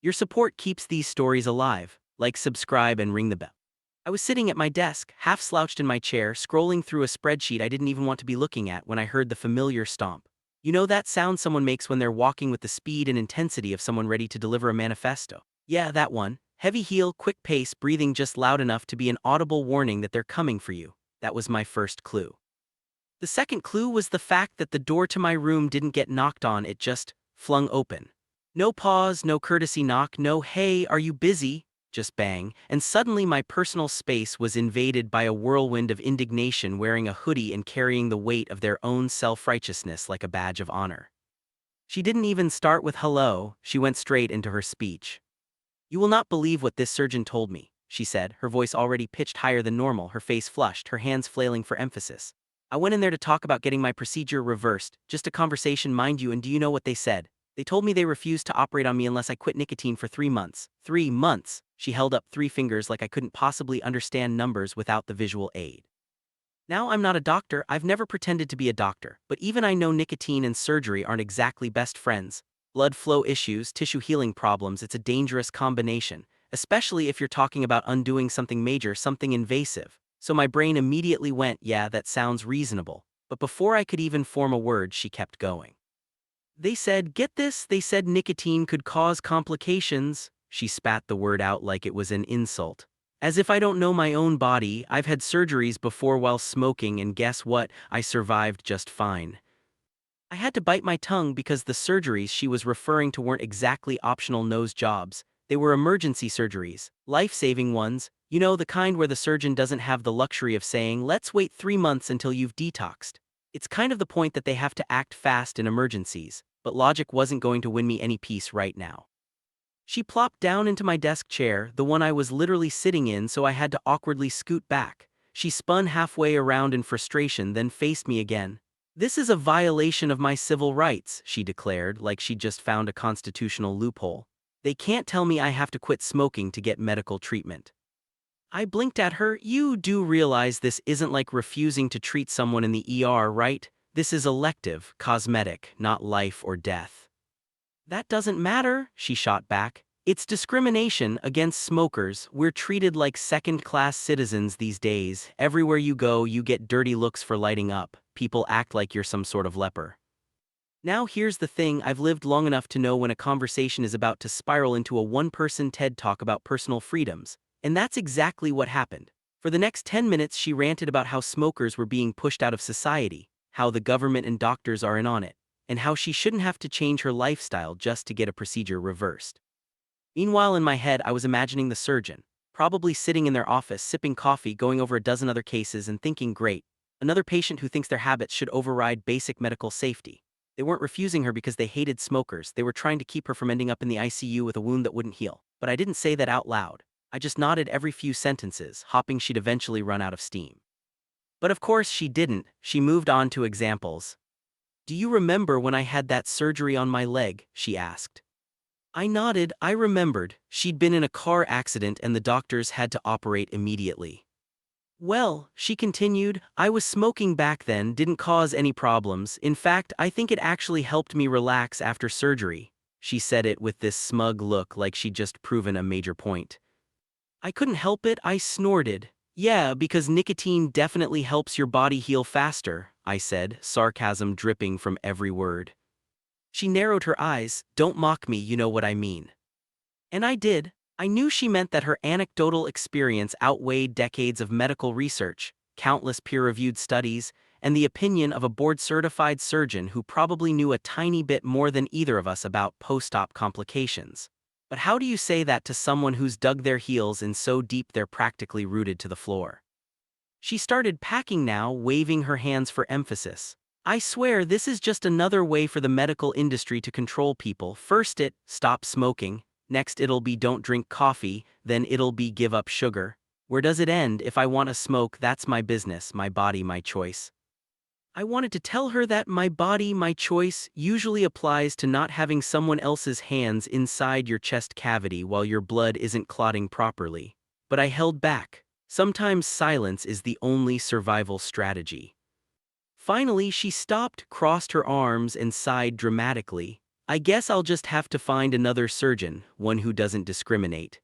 Your support keeps these stories alive. Like, subscribe, and ring the bell. I was sitting at my desk, half slouched in my chair, scrolling through a spreadsheet I didn't even want to be looking at when I heard the familiar stomp. You know that sound someone makes when they're walking with the speed and intensity of someone ready to deliver a manifesto? Yeah, that one. Heavy heel, quick pace, breathing just loud enough to be an audible warning that they're coming for you. That was my first clue. The second clue was the fact that the door to my room didn't get knocked on, it just flung open. No pause, no courtesy knock, no "hey, are you busy?" Just bang, and suddenly my personal space was invaded by a whirlwind of indignation wearing a hoodie and carrying the weight of their own self-righteousness like a badge of honor. She didn't even start with hello, she went straight into her speech. "You will not believe what this surgeon told me," she said, her voice already pitched higher than normal, her face flushed, her hands flailing for emphasis. "I went in there to talk about getting my procedure reversed, just a conversation, mind you, and do you know what they said? They told me they refused to operate on me unless I quit nicotine for 3 months. 3 months! She held up 3 fingers like I couldn't possibly understand numbers without the visual aid. Now, I'm not a doctor, I've never pretended to be a doctor, but even I know nicotine and surgery aren't exactly best friends. Blood flow issues, tissue healing problems, it's a dangerous combination, especially if you're talking about undoing something major, something invasive. So my brain immediately went, yeah, that sounds reasonable. But before I could even form a word, she kept going. They said, get this, they said nicotine could cause complications. She spat the word out like it was an insult. As if I don't know my own body, I've had surgeries before while smoking, and guess what? I survived just fine. I had to bite my tongue because the surgeries she was referring to weren't exactly optional nose jobs. They were emergency surgeries, life-saving ones, you know, the kind where the surgeon doesn't have the luxury of saying, let's wait 3 months until you've detoxed. It's kind of the point that they have to act fast in emergencies, but logic wasn't going to win me any peace right now. She plopped down into my desk chair, the one I was literally sitting in, so I had to awkwardly scoot back. She spun halfway around in frustration, then faced me again. "This is a violation of my civil rights," she declared, like she'd just found a constitutional loophole. "They can't tell me I have to quit smoking to get medical treatment." I blinked at her. "You do realize this isn't like refusing to treat someone in the ER, right? This is elective, cosmetic, not life or death." "That doesn't matter," she shot back. "It's discrimination against smokers. We're treated like second-class citizens these days. Everywhere you go, you get dirty looks for lighting up. People act like you're some sort of leper." Now here's the thing, I've lived long enough to know when a conversation is about to spiral into a one-person TED Talk about personal freedoms. And that's exactly what happened. For the next 10 minutes she ranted about how smokers were being pushed out of society, how the government and doctors are in on it, and how she shouldn't have to change her lifestyle just to get a procedure reversed. Meanwhile, in my head, I was imagining the surgeon, probably sitting in their office, sipping coffee, going over a dozen other cases and thinking, great, another patient who thinks their habits should override basic medical safety. They weren't refusing her because they hated smokers, they were trying to keep her from ending up in the ICU with a wound that wouldn't heal. But I didn't say that out loud. I just nodded every few sentences, hoping she'd eventually run out of steam. But of course she didn't. She moved on to examples. "Do you remember when I had that surgery on my leg?" she asked. I nodded. I remembered. She'd been in a car accident and the doctors had to operate immediately. "Well," she continued, "I was smoking back then, didn't cause any problems. In fact, I think it actually helped me relax after surgery." She said it with this smug look like she'd just proven a major point. I couldn't help it, I snorted. "Yeah, because nicotine definitely helps your body heal faster," I said, sarcasm dripping from every word. She narrowed her eyes. "Don't mock me, you know what I mean." And I did. I knew she meant that her anecdotal experience outweighed decades of medical research, countless peer-reviewed studies, and the opinion of a board-certified surgeon who probably knew a tiny bit more than either of us about post-op complications. But how do you say that to someone who's dug their heels in so deep they're practically rooted to the floor? She started packing now, waving her hands for emphasis. "I swear this is just another way for the medical industry to control people. First stop smoking, next it'll be don't drink coffee, then it'll be give up sugar. Where does it end? If I want to smoke, that's my business, my body, my choice." I wanted to tell her that my body, my choice usually applies to not having someone else's hands inside your chest cavity while your blood isn't clotting properly. But I held back. Sometimes silence is the only survival strategy. Finally, she stopped, crossed her arms, and sighed dramatically. I guess I'll just have to find another surgeon, one who doesn't discriminate.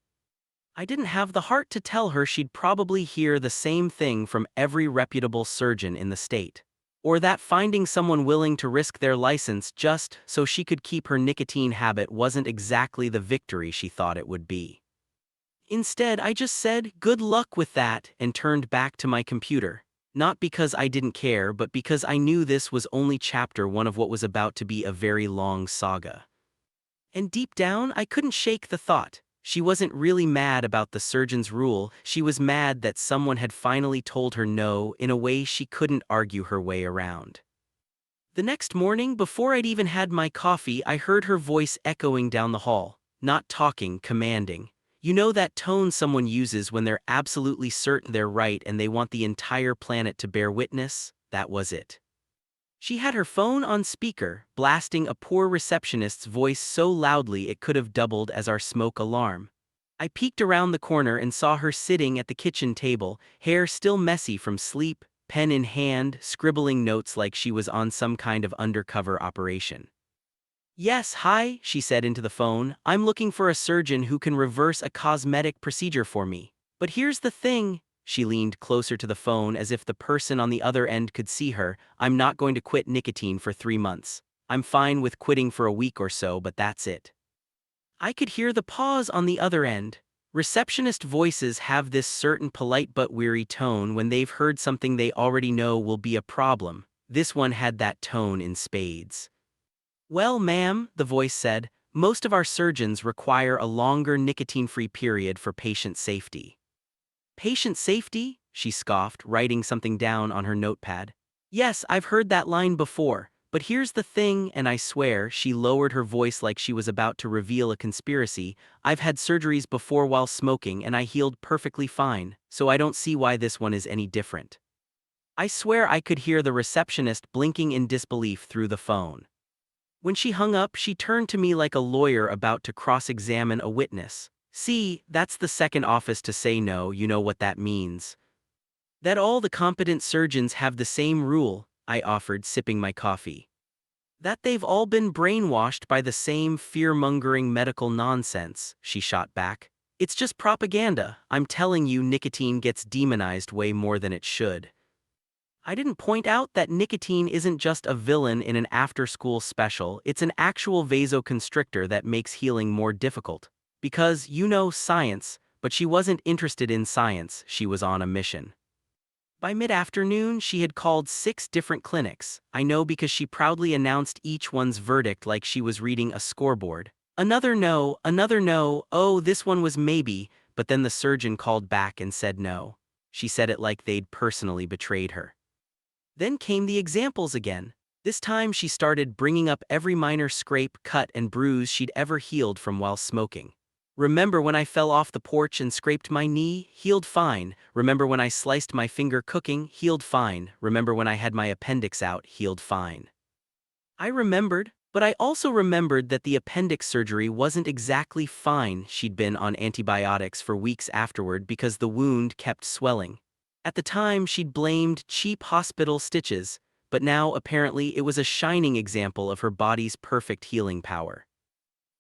I didn't have the heart to tell her she'd probably hear the same thing from every reputable surgeon in the state. Or that finding someone willing to risk their license just so she could keep her nicotine habit wasn't exactly the victory she thought it would be. Instead, I just said, "Good luck with that," and turned back to my computer. Not because I didn't care, but because I knew this was only chapter one of what was about to be a very long saga. And deep down, I couldn't shake the thought. She wasn't really mad about the surgeon's rule, she was mad that someone had finally told her no in a way she couldn't argue her way around. The next morning, before I'd even had my coffee, I heard her voice echoing down the hall. Not talking, commanding. You know that tone someone uses when they're absolutely certain they're right and they want the entire planet to bear witness? That was it. She had her phone on speaker, blasting a poor receptionist's voice so loudly it could have doubled as our smoke alarm. I peeked around the corner and saw her sitting at the kitchen table, hair still messy from sleep, pen in hand, scribbling notes like she was on some kind of undercover operation. "Yes, hi," she said into the phone. "I'm looking for a surgeon who can reverse a cosmetic procedure for me. But here's the thing." She leaned closer to the phone as if the person on the other end could see her. "I'm not going to quit nicotine for 3 months. I'm fine with quitting for a week or so, but that's it." I could hear the pause on the other end. Receptionist voices have this certain polite but weary tone when they've heard something they already know will be a problem. This one had that tone in spades. "Well, ma'am," the voice said, "most of our surgeons require a longer nicotine-free period for patient safety." "Patient safety?" she scoffed, writing something down on her notepad. "Yes, I've heard that line before, but here's the thing," and I swear she lowered her voice like she was about to reveal a conspiracy. "I've had surgeries before while smoking and I healed perfectly fine, so I don't see why this one is any different." I swear I could hear the receptionist blinking in disbelief through the phone. When she hung up, she turned to me like a lawyer about to cross-examine a witness. "See, that's the second office to say no, you know what that means." "That all the competent surgeons have the same rule," I offered, sipping my coffee. "That they've all been brainwashed by the same fear-mongering medical nonsense," she shot back. "It's just propaganda. I'm telling you, nicotine gets demonized way more than it should." I didn't point out that nicotine isn't just a villain in an after-school special, it's an actual vasoconstrictor that makes healing more difficult. Because, you know, science, but she wasn't interested in science, she was on a mission. By mid-afternoon, she had called 6 different clinics. I know because she proudly announced each one's verdict like she was reading a scoreboard. Another no, oh, this one was maybe, but then the surgeon called back and said no. She said it like they'd personally betrayed her. Then came the examples again. This time she started bringing up every minor scrape, cut, and bruise she'd ever healed from while smoking. "Remember when I fell off the porch and scraped my knee? Healed fine. Remember when I sliced my finger cooking? Healed fine. Remember when I had my appendix out? Healed fine." I remembered, but I also remembered that the appendix surgery wasn't exactly fine. She'd been on antibiotics for weeks afterward because the wound kept swelling. At the time, she'd blamed cheap hospital stitches, but now apparently it was a shining example of her body's perfect healing power.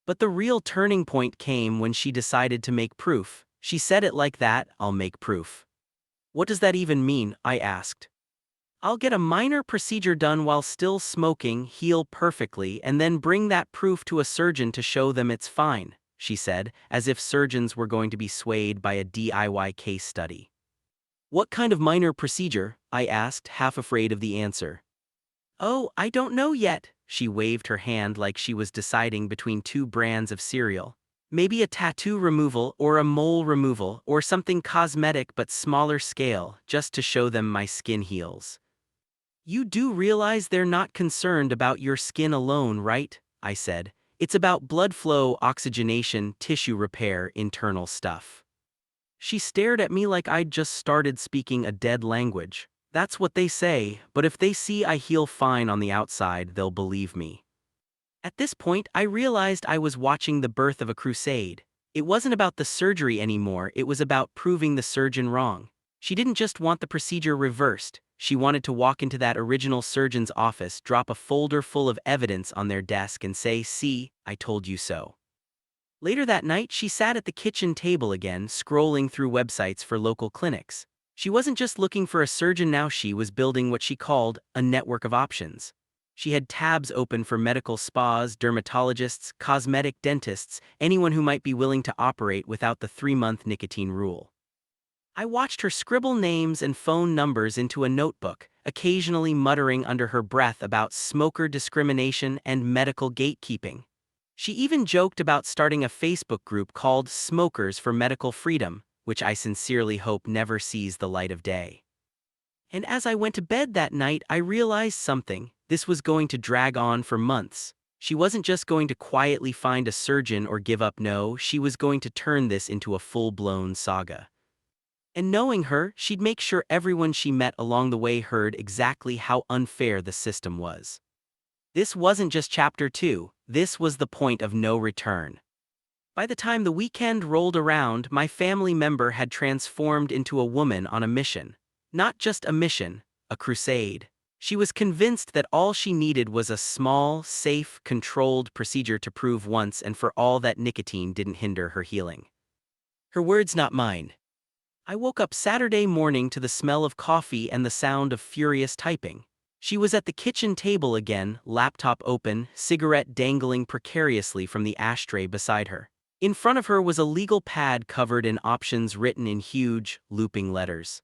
But the real turning point came when she decided to make proof. She said it like that, "I'll make proof." "What does that even mean?" I asked. "I'll get a minor procedure done while still smoking, heal perfectly, and then bring that proof to a surgeon to show them it's fine," she said, as if surgeons were going to be swayed by a DIY case study. "What kind of minor procedure?" I asked, half afraid of the answer. "Oh, I don't know yet," she waved her hand like she was deciding between 2 brands of cereal. "Maybe a tattoo removal or a mole removal or something cosmetic but smaller scale, just to show them my skin heals." "You do realize they're not concerned about your skin alone, right?" I said. "It's about blood flow, oxygenation, tissue repair, internal stuff." She stared at me like I'd just started speaking a dead language. "That's what they say, but if they see I heal fine on the outside, they'll believe me." At this point, I realized I was watching the birth of a crusade. It wasn't about the surgery anymore, it was about proving the surgeon wrong. She didn't just want the procedure reversed, She wanted to walk into that original surgeon's office, drop a folder full of evidence on their desk and say, "See, I told you so." Later that night, she sat at the kitchen table again, scrolling through websites for local clinics. She wasn't just looking for a surgeon now, she was building what she called a network of options. She had tabs open for medical spas, dermatologists, cosmetic dentists, anyone who might be willing to operate without the 3-month nicotine rule. I watched her scribble names and phone numbers into a notebook, occasionally muttering under her breath about smoker discrimination and medical gatekeeping. She even joked about starting a Facebook group called Smokers for Medical Freedom, which I sincerely hope never sees the light of day. And as I went to bed that night, I realized something. This was going to drag on for months. She wasn't just going to quietly find a surgeon or give up. No, she was going to turn this into a full-blown saga. And knowing her, she'd make sure everyone she met along the way heard exactly how unfair the system was. This wasn't just chapter 2, this was the point of no return. By the time the weekend rolled around, my family member had transformed into a woman on a mission. Not just a mission, a crusade. She was convinced that all she needed was a small, safe, controlled procedure to prove once and for all that nicotine didn't hinder her healing. Her words, not mine. I woke up Saturday morning to the smell of coffee and the sound of furious typing. She was at the kitchen table again, laptop open, cigarette dangling precariously from the ashtray beside her. In front of her was a legal pad covered in options written in huge, looping letters.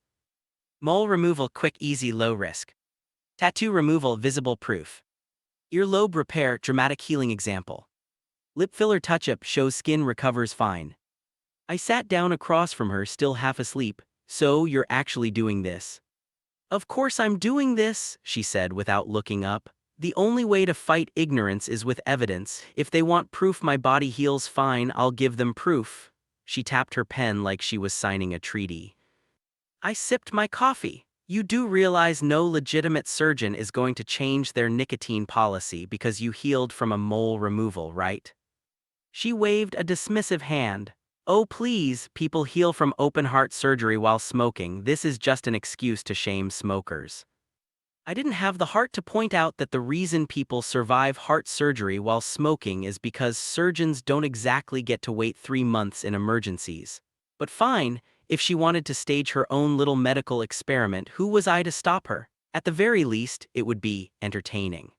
Mole removal, quick, easy, low risk. Tattoo removal, visible proof. Earlobe repair, dramatic healing example. Lip filler touch-up shows skin recovers fine. I sat down across from her, still half asleep. "So you're actually doing this?" "Of course I'm doing this," she said without looking up. "The only way to fight ignorance is with evidence. If they want proof my body heals fine, I'll give them proof." She tapped her pen like she was signing a treaty. I sipped my coffee. "You do realize no legitimate surgeon is going to change their nicotine policy because you healed from a mole removal, right?" She waved a dismissive hand. "Oh please, people heal from open-heart surgery while smoking. This is just an excuse to shame smokers." I didn't have the heart to point out that the reason people survive heart surgery while smoking is because surgeons don't exactly get to wait 3 months in emergencies. But fine, if she wanted to stage her own little medical experiment, who was I to stop her? At the very least, it would be entertaining.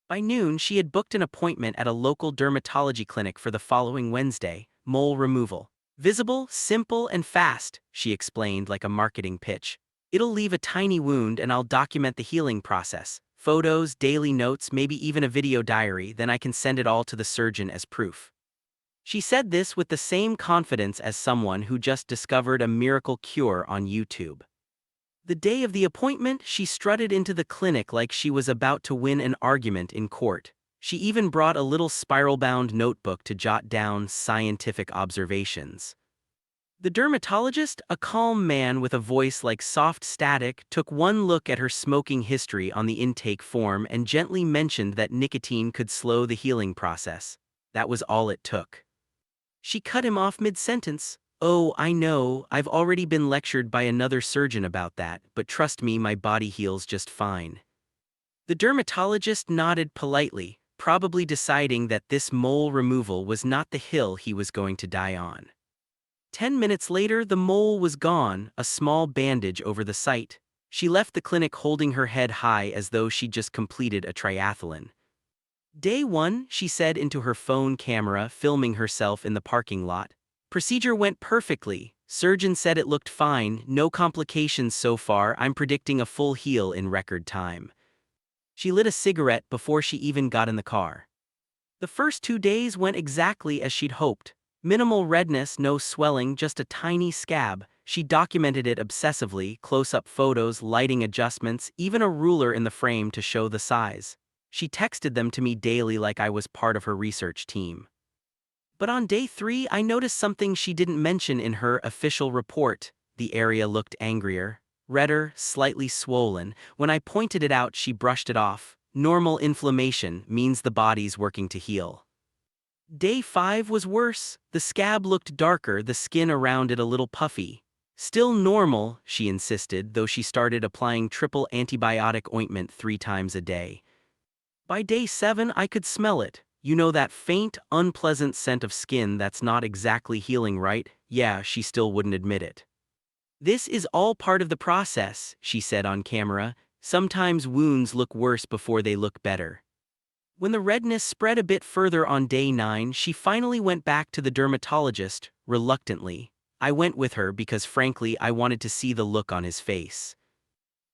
By noon, she had booked an appointment at a local dermatology clinic for the following Wednesday. Mole removal. Visible, simple, and fast, she explained like a marketing pitch. "It'll leave a tiny wound and I'll document the healing process. Photos, daily notes, maybe even a video diary, then I can send it all to the surgeon as proof." She said this with the same confidence as someone who just discovered a miracle cure on YouTube. The day of the appointment, she strutted into the clinic like she was about to win an argument in court. She even brought a little spiral-bound notebook to jot down scientific observations. The dermatologist, a calm man with a voice like soft static, took one look at her smoking history on the intake form and gently mentioned that nicotine could slow the healing process. That was all it took. She cut him off mid-sentence. "Oh, I know, I've already been lectured by another surgeon about that, but trust me, my body heals just fine." The dermatologist nodded politely, probably deciding that this mole removal was not the hill he was going to die on. 10 minutes later, the mole was gone, a small bandage over the site. She left the clinic holding her head high as though she'd just completed a triathlon. "Day 1, she said into her phone camera, filming herself in the parking lot. "Procedure went perfectly. Surgeon said it looked fine, no complications so far. I'm predicting a full heal in record time." She lit a cigarette before she even got in the car. The first 2 days went exactly as she'd hoped. Minimal redness, no swelling, just a tiny scab. She documented it obsessively, close-up photos, lighting adjustments, even a ruler in the frame to show the size. She texted them to me daily like I was part of her research team. But on day 3, I noticed something she didn't mention in her official report. The area looked angrier, redder, slightly swollen. When I pointed it out, she brushed it off. Normal inflammation means the body's working to heal. Day 5 was worse. The scab looked darker, the skin around it a little puffy. Still normal, she insisted, though she started applying triple antibiotic ointment 3 times a day. By day 7, I could smell it. You know that faint, unpleasant scent of skin that's not exactly healing, right? Yeah, she still wouldn't admit it. This is all part of the process, she said on camera. Sometimes wounds look worse before they look better. When the redness spread a bit further on day 9, she finally went back to the dermatologist, reluctantly. I went with her because frankly I wanted to see the look on his face.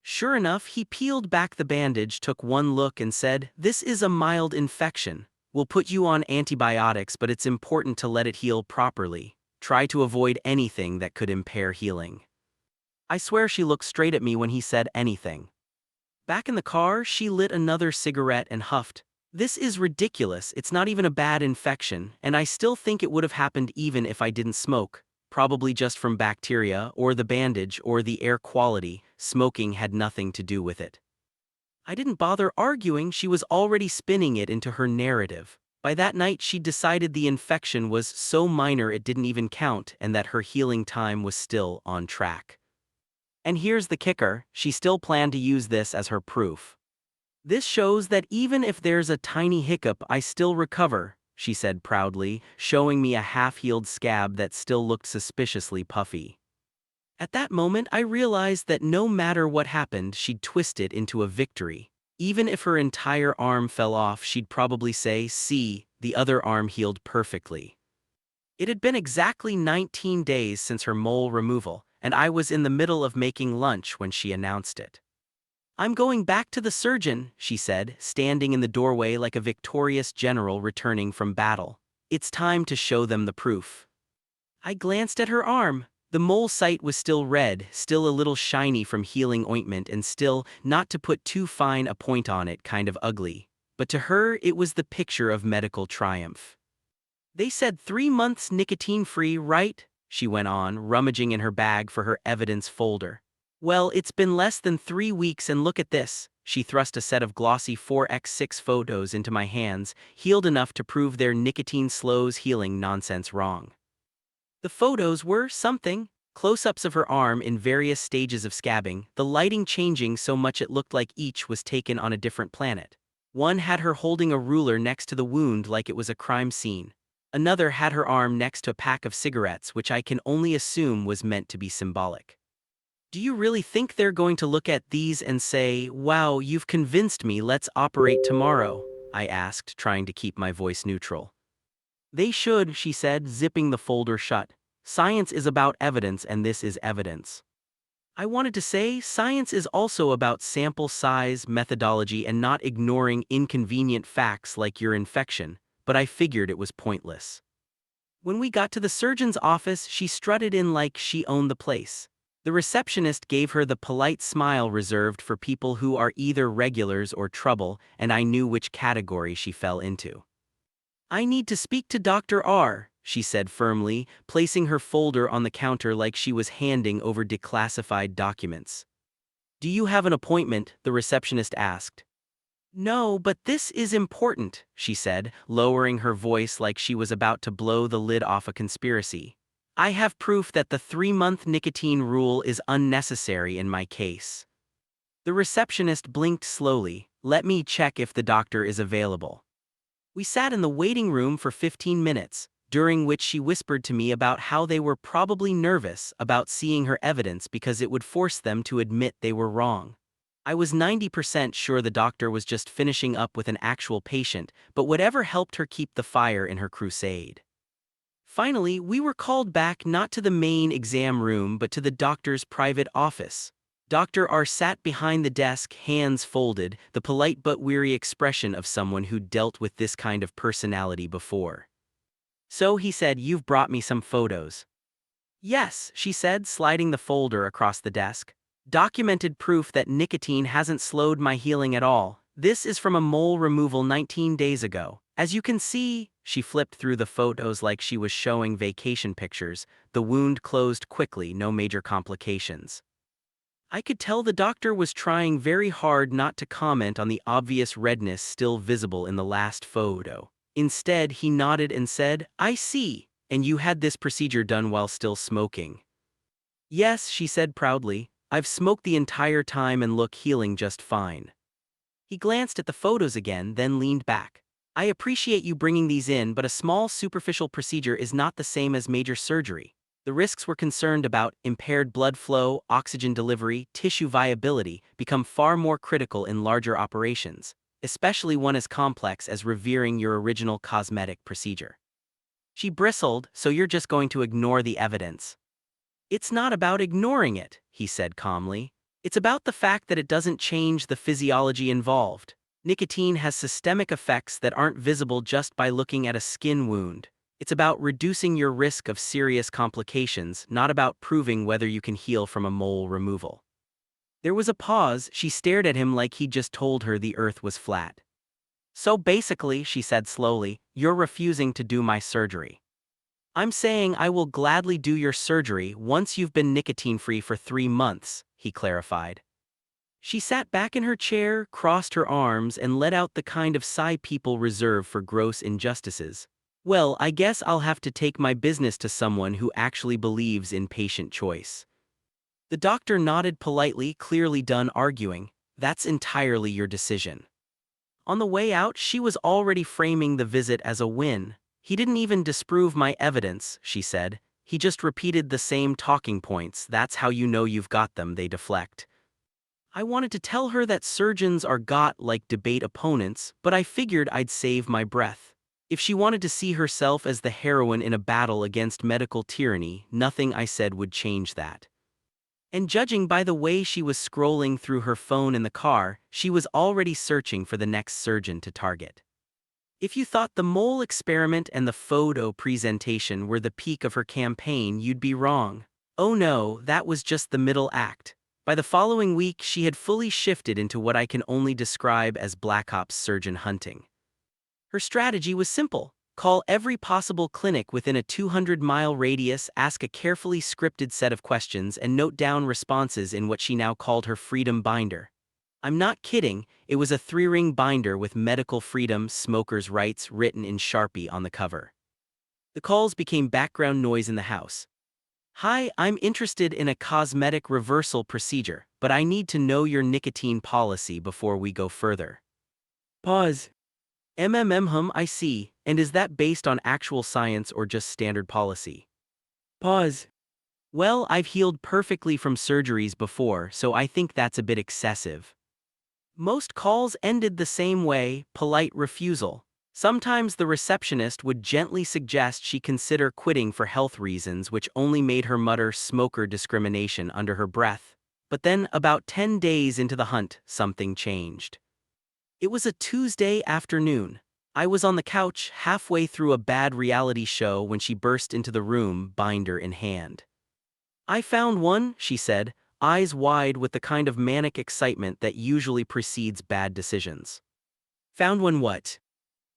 Sure enough, he peeled back the bandage, took one look and said, "This is a mild infection. We'll put you on antibiotics, but it's important to let it heal properly. Try to avoid anything that could impair healing." I swear she looked straight at me when he said anything. Back in the car, she lit another cigarette and huffed. "This is ridiculous, it's not even a bad infection, and I still think it would have happened even if I didn't smoke. Probably just from bacteria, or the bandage, or the air quality. Smoking had nothing to do with it." I didn't bother arguing, she was already spinning it into her narrative. By that night she'd decided the infection was so minor it didn't even count and that her healing time was still on track. And here's the kicker, she still planned to use this as her proof. "This shows that even if there's a tiny hiccup I still recover," she said proudly, showing me a half-healed scab that still looked suspiciously puffy. At that moment I realized that no matter what happened she'd twist it into a victory. Even if her entire arm fell off she'd probably say, "See, the other arm healed perfectly." It had been exactly 19 days since her mole removal, and I was in the middle of making lunch when she announced it. "I'm going back to the surgeon," she said, standing in the doorway like a victorious general returning from battle. "It's time to show them the proof." I glanced at her arm. The mole site was still red, still a little shiny from healing ointment, and still, not to put too fine a point on it, kind of ugly. But to her it was the picture of medical triumph. "They said 3 months nicotine-free, right?" she went on, rummaging in her bag for her evidence folder. "Well, it's been less than 3 weeks and look at this." She thrust a set of glossy 4x6 photos into my hands, healed enough to prove their nicotine slows healing nonsense wrong. The photos were something. Close-ups of her arm in various stages of scabbing, the lighting changing so much it looked like each was taken on a different planet. One had her holding a ruler next to the wound like it was a crime scene. Another had her arm next to a pack of cigarettes, which I can only assume was meant to be symbolic. "Do you really think they're going to look at these and say, 'Wow, you've convinced me, let's operate tomorrow'?" I asked, trying to keep my voice neutral. "They should," she said, zipping the folder shut. "Science is about evidence and this is evidence." I wanted to say, science is also about sample size, methodology, and not ignoring inconvenient facts like your infection, but I figured it was pointless. When we got to the surgeon's office, she strutted in like she owned the place. The receptionist gave her the polite smile reserved for people who are either regulars or trouble, and I knew which category she fell into. "I need to speak to Dr. R," she said firmly, placing her folder on the counter like she was handing over declassified documents. "Do you have an appointment?" the receptionist asked. "No, but this is important," she said, lowering her voice like she was about to blow the lid off a conspiracy. "I have proof that the 3-month nicotine rule is unnecessary in my case." The receptionist blinked slowly. "Let me check if the doctor is available." We sat in the waiting room for 15 minutes, during which she whispered to me about how they were probably nervous about seeing her evidence because it would force them to admit they were wrong. I was 90% sure the doctor was just finishing up with an actual patient, but whatever helped her keep the fire in her crusade. Finally, we were called back not to the main exam room but to the doctor's private office. Dr. R sat behind the desk, hands folded, the polite but weary expression of someone who'd dealt with this kind of personality before. "So," he said, "you've brought me some photos." "Yes," she said, sliding the folder across the desk. "Documented proof that nicotine hasn't slowed my healing at all. This is from a mole removal 19 days ago. As you can see," she flipped through the photos like she was showing vacation pictures, "the wound closed quickly, no major complications." I could tell the doctor was trying very hard not to comment on the obvious redness still visible in the last photo. Instead, he nodded and said, "I see, and you had this procedure done while still smoking." Yes, she said proudly. I've smoked the entire time and look healing just fine. He glanced at the photos again, then leaned back. I appreciate you bringing these in, but a small superficial procedure is not the same as major surgery. The risks we're concerned about, impaired blood flow, oxygen delivery, tissue viability, become far more critical in larger operations, especially one as complex as revering your original cosmetic procedure. She bristled, so you're just going to ignore the evidence. It's not about ignoring it, he said calmly. It's about the fact that it doesn't change the physiology involved. Nicotine has systemic effects that aren't visible just by looking at a skin wound. It's about reducing your risk of serious complications, not about proving whether you can heal from a mole removal. There was a pause. She stared at him like he'd just told her the earth was flat. So basically, she said slowly, you're refusing to do my surgery. I'm saying I will gladly do your surgery once you've been nicotine-free for 3 months, he clarified. She sat back in her chair, crossed her arms, and let out the kind of sigh people reserve for gross injustices. Well, I guess I'll have to take my business to someone who actually believes in patient choice. The doctor nodded politely, clearly done arguing. That's entirely your decision. On the way out, she was already framing the visit as a win. He didn't even disprove my evidence, she said. He just repeated the same talking points. That's how you know you've got them, they deflect. I wanted to tell her that surgeons are got like debate opponents, but I figured I'd save my breath. If she wanted to see herself as the heroine in a battle against medical tyranny, nothing I said would change that. And judging by the way she was scrolling through her phone in the car, she was already searching for the next surgeon to target. If you thought the mole experiment and the photo presentation were the peak of her campaign, you'd be wrong. Oh no, that was just the middle act. By the following week, she had fully shifted into what I can only describe as Black Ops surgeon hunting. Her strategy was simple. Call every possible clinic within a 200-mile radius, ask a carefully scripted set of questions, and note down responses in what she now called her freedom binder. I'm not kidding, it was a 3-ring binder with medical freedom, smokers' rights written in Sharpie on the cover. The calls became background noise in the house. Hi, I'm interested in a cosmetic reversal procedure, but I need to know your nicotine policy before we go further. Pause. I see, and is that based on actual science or just standard policy? Pause. Well, I've healed perfectly from surgeries before, so I think that's a bit excessive. Most calls ended the same way, polite refusal. Sometimes the receptionist would gently suggest she consider quitting for health reasons, which only made her mutter smoker discrimination under her breath. But then, about 10 days into the hunt, something changed. It was a Tuesday afternoon. I was on the couch, halfway through a bad reality show when she burst into the room, binder in hand. I found one, she said, eyes wide with the kind of manic excitement that usually precedes bad decisions. Found one what?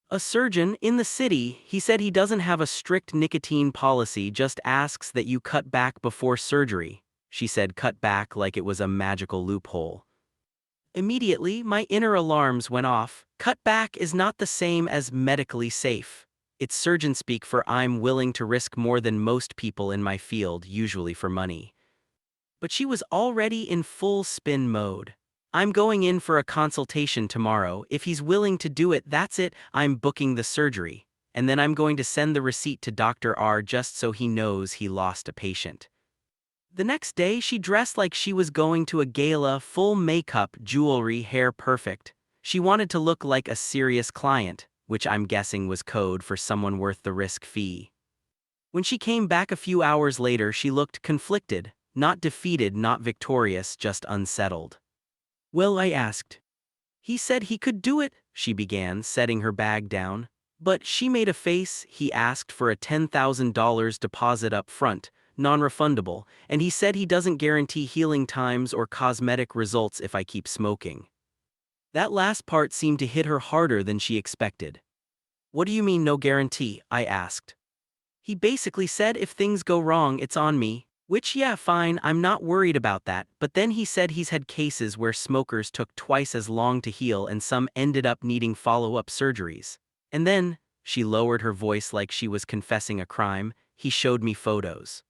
A surgeon in the city. He said he doesn't have a strict nicotine policy, just asks that you cut back before surgery. She said cut back like it was a magical loophole. Immediately, my inner alarms went off. Cut back is not the same as medically safe. It's surgeon speak for I'm willing to risk more than most people in my field, usually for money. But she was already in full spin mode. I'm going in for a consultation tomorrow. If he's willing to do it, that's it. I'm booking the surgery. And then I'm going to send the receipt to Dr. R just so he knows he lost a patient. The next day, she dressed like she was going to a gala, full makeup, jewelry, hair perfect. She wanted to look like a serious client, which I'm guessing was code for someone worth the risk fee. When she came back a few hours later, she looked conflicted, not defeated, not victorious, just unsettled. Well, I asked. He said he could do it, she began, setting her bag down. But she made a face. He asked for a $10,000 deposit up front, non-refundable, and he said he doesn't guarantee healing times or cosmetic results if I keep smoking. That last part seemed to hit her harder than she expected. What do you mean no guarantee? I asked. He basically said if things go wrong, it's on me, which yeah, fine, I'm not worried about that, but then he said he's had cases where smokers took twice as long to heal and some ended up needing follow-up surgeries. And then, she lowered her voice like she was confessing a crime, he showed me photos.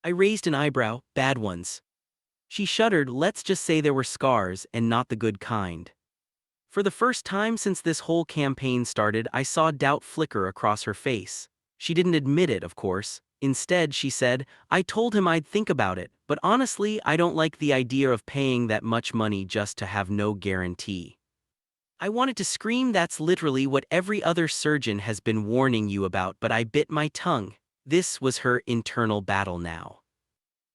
I raised an eyebrow, bad ones. She shuddered, let's just say there were scars and not the good kind. For the first time since this whole campaign started, I saw doubt flicker across her face. She didn't admit it, of course. Instead, she said, I told him I'd think about it, but honestly, I don't like the idea of paying that much money just to have no guarantee. I wanted to scream, that's literally what every other surgeon has been warning you about, but I bit my tongue. This was her internal battle now.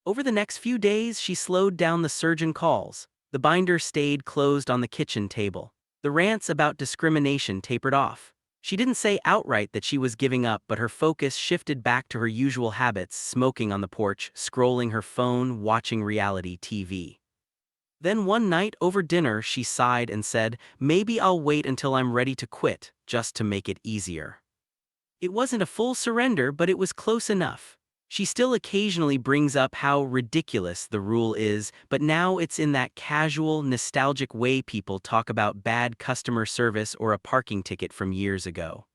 Over the next few days, she slowed down the surgeon calls. The binder stayed closed on the kitchen table. The rants about discrimination tapered off. She didn't say outright that she was giving up, but her focus shifted back to her usual habits, smoking on the porch, scrolling her phone, watching reality TV. Then one night over dinner, she sighed and said, maybe I'll wait until I'm ready to quit, just to make it easier. It wasn't a full surrender, but it was close enough. She still occasionally brings up how ridiculous the rule is, but now it's in that casual, nostalgic way people talk about bad customer service or a parking ticket from years ago.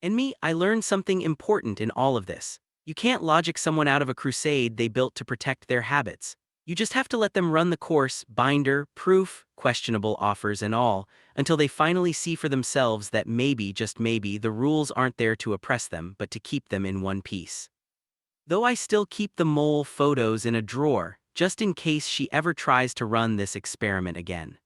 And me, I learned something important in all of this. You can't logic someone out of a crusade they built to protect their habits. You just have to let them run the course, binder, proof, questionable offers and all, until they finally see for themselves that maybe, just maybe, the rules aren't there to oppress them but to keep them in one piece. Though I still keep the mole photos in a drawer, just in case she ever tries to run this experiment again.